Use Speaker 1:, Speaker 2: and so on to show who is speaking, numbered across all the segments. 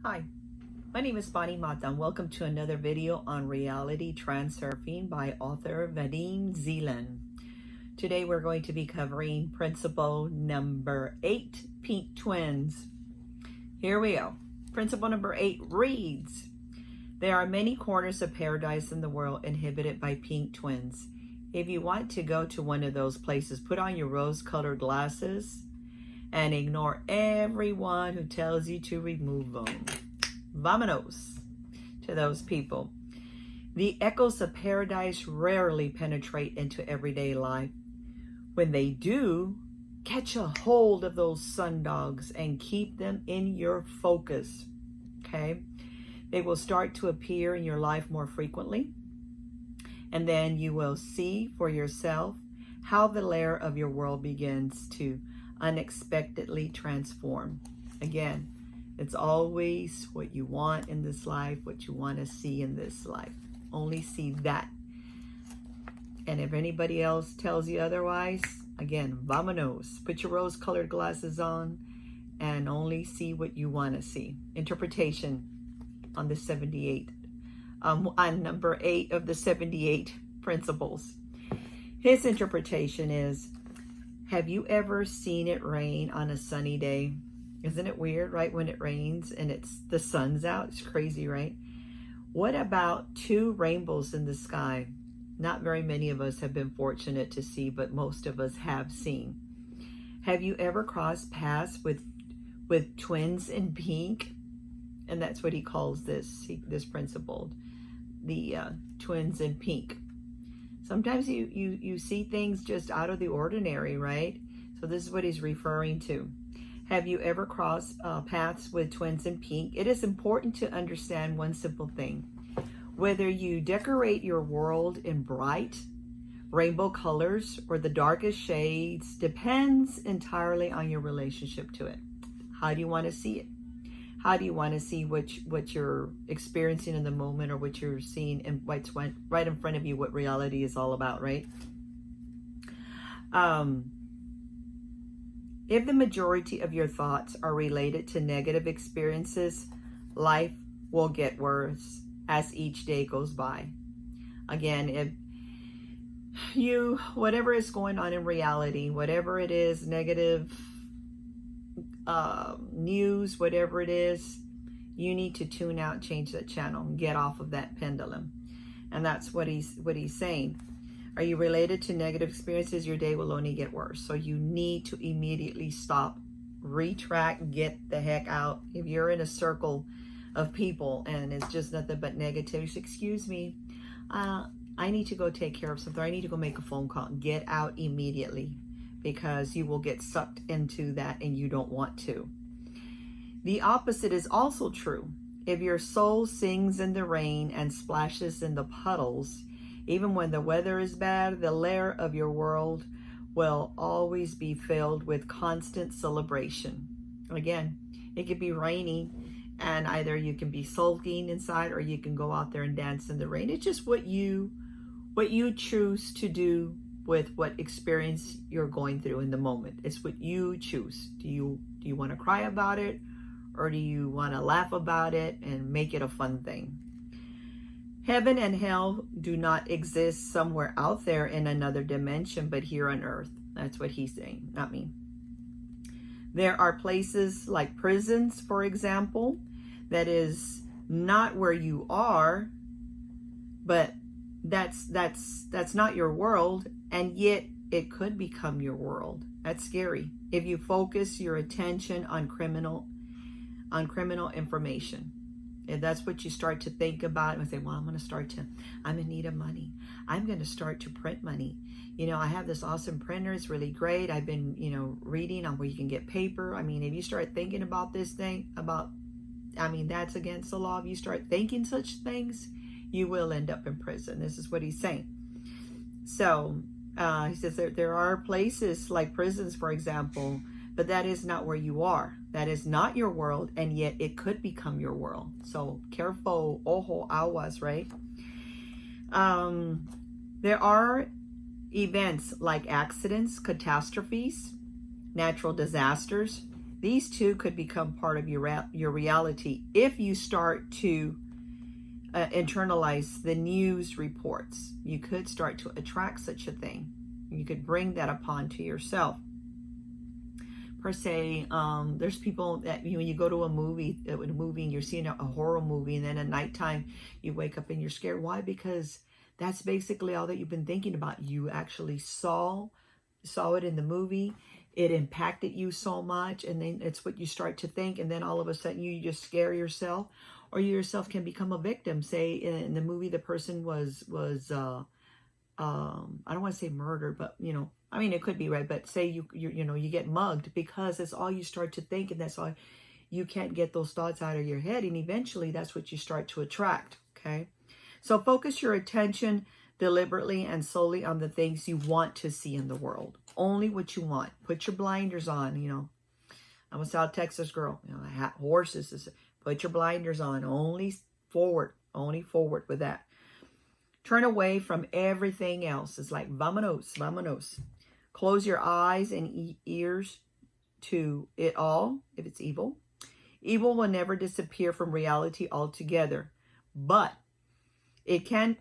Speaker 1: Hi, my name is Bonnie Mata and welcome to another video on Reality Transurfing by author Vadim Zeland. Today we're going to be covering principle number 8, pink twins. Here we go. Principle number 8 reads, there are many corners of paradise in the world inhabited by pink twins. If you want to go to one of those places, put on your rose-colored glasses and ignore everyone who tells you to remove them. Vamonos to those people. The echoes of paradise rarely penetrate into everyday life. When they do, catch a hold of those sundogs and keep them in your focus. Okay? They will start to appear in your life more frequently. And then you will see for yourself how the layer of your world begins to unexpectedly transform. Again, it's always what you want in this life, what you want to see in this life. Only see that. And if anybody else tells you otherwise, again, vamonos. Put your rose-colored glasses on and only see what you want to see. Interpretation on the 78, on number 8 of the 78 principles. His interpretation is, have you ever seen it rain on a sunny day? Isn't it weird, right? When it rains and the sun's out, it's crazy, right? What about 2 rainbows in the sky? Not very many of us have been fortunate to see, but most of us have seen. Have you ever crossed paths with twins in pink? And that's what he calls this principle, the twins in pink. Sometimes you see things just out of the ordinary, right? So this is what he's referring to. Have you ever crossed paths with twins in pink? It is important to understand one simple thing. Whether you decorate your world in bright rainbow colors or the darkest shades depends entirely on your relationship to it. How do you want to see it? How do you want to see what you're experiencing in the moment, or what you're seeing and what's right in front of you, what reality is all about, right? If the majority of your thoughts are related to negative experiences, life will get worse as each day goes by. Again, if whatever is going on in reality, whatever it is, negative news, whatever it is, you need to tune out, change that channel, get off of that pendulum. And that's what he's saying. Are you related to negative experiences? Your day will only get worse. So you need to immediately stop, retract, get the heck out. If you're in a circle of people and it's just nothing but negativity, excuse me, I need to go take care of something. I need to go make a phone call. Get out immediately, because you will get sucked into that and you don't want to. The opposite is also true. If your soul sings in the rain and splashes in the puddles, even when the weather is bad, the layer of your world will always be filled with constant celebration. Again, it could be rainy and either you can be sulking inside or you can go out there and dance in the rain. It's just what you choose to do with what experience you're going through in the moment. It's what you choose. Do you want to cry about it, or do you want to laugh about it and make it a fun thing? Heaven and hell do not exist somewhere out there in another dimension, but here on earth. That's what he's saying, not me. There are places like prisons, for example, that is not where you are, but that's not your world, and yet it could become your world. That's scary. If you focus your attention on criminal information, if that's what you start to think about and say, well, I'm in need of money. I'm going to start to print money. I have this awesome printer. It's really great. I've been, reading on where you can get paper. I mean, if you start thinking about this thing, that's against the law. If you start thinking such things, you will end up in prison. This is what he's saying. So he says there are places like prisons, for example, but that is not where you are. That is not your world, and yet it could become your world. So careful, ojo aguas, right? There are events like accidents, catastrophes, natural disasters. These two could become part of your reality if you start to internalize the news reports. You could start to attract such a thing. You could bring that upon to yourself. Per se, there's people that when you go to a movie and you're seeing a horror movie, and then at nighttime you wake up and you're scared. Why? Because that's basically all that you've been thinking about. You actually saw it in the movie. It impacted you so much, and then it's what you start to think, and then all of a sudden you just scare yourself, or you yourself can become a victim. Say in the movie the person was I don't want to say murdered, but I mean, it could be, right? But say you get mugged, because it's all you start to think, and that's all. You can't get those thoughts out of your head, and eventually that's what you start to attract. Okay, so focus your attention deliberately and solely on the things you want to see in the world. Only what you want. Put your blinders on. I'm a South Texas girl. Horses. Put your blinders on. Only forward with that. Turn away from everything else. It's like vamonos. Close your eyes and ears to it all if it's evil. Evil will never disappear from reality altogether, but it can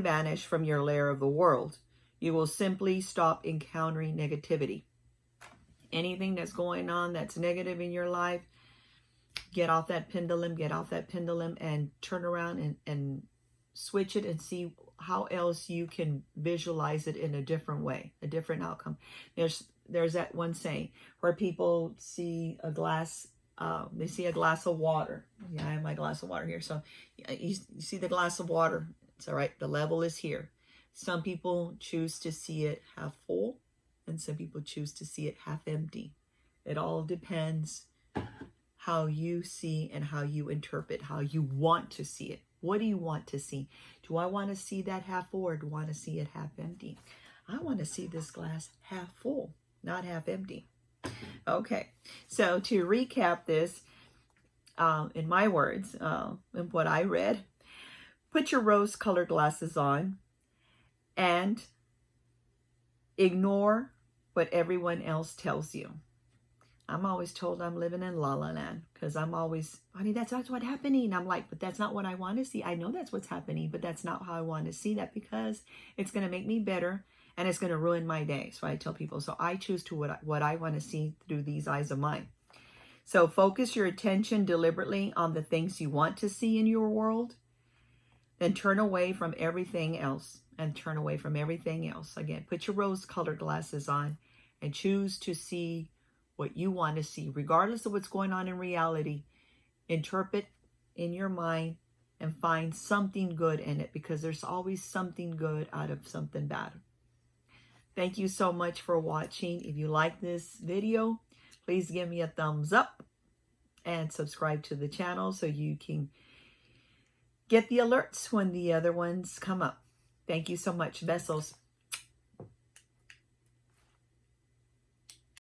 Speaker 1: vanish from your layer of the world. You will simply stop encountering negativity. Anything that's going on that's negative in your life, get off that pendulum, and turn around and switch it and see how else you can visualize it in a different way, a different outcome. There's that one saying where people see a glass, they see a glass of water. Yeah, I have my glass of water here. So you see the glass of water. It's all right. The level is here. Some people choose to see it half full, and some people choose to see it half empty. It all depends how you see and how you interpret, how you want to see it. What do you want to see? Do I want to see that half full, or do I want to see it half empty? I want to see this glass half full, not half empty. Okay, so to recap this, in my words, in what I read, put your rose-colored glasses on and ignore what everyone else tells you. I'm always told I'm living in la la land, because I'm always, honey, that's what's happening. I'm like, but that's not what I want to see. I know that's what's happening, but that's not how I want to see that, because it's going to make me bitter and it's going to ruin my day. So I tell people, so I choose to what I want to see through these eyes of mine. So focus your attention deliberately on the things you want to see in your world. Then turn away from everything else, and turn away from everything else. Again, put your rose-colored glasses on and choose to see what you want to see, regardless of what's going on in reality. Interpret in your mind and find something good in it, because there's always something good out of something bad. Thank you so much for watching. If you like this video, please give me a thumbs up and subscribe to the channel so you can get the alerts when the other ones come up. Thank you so much. Besos.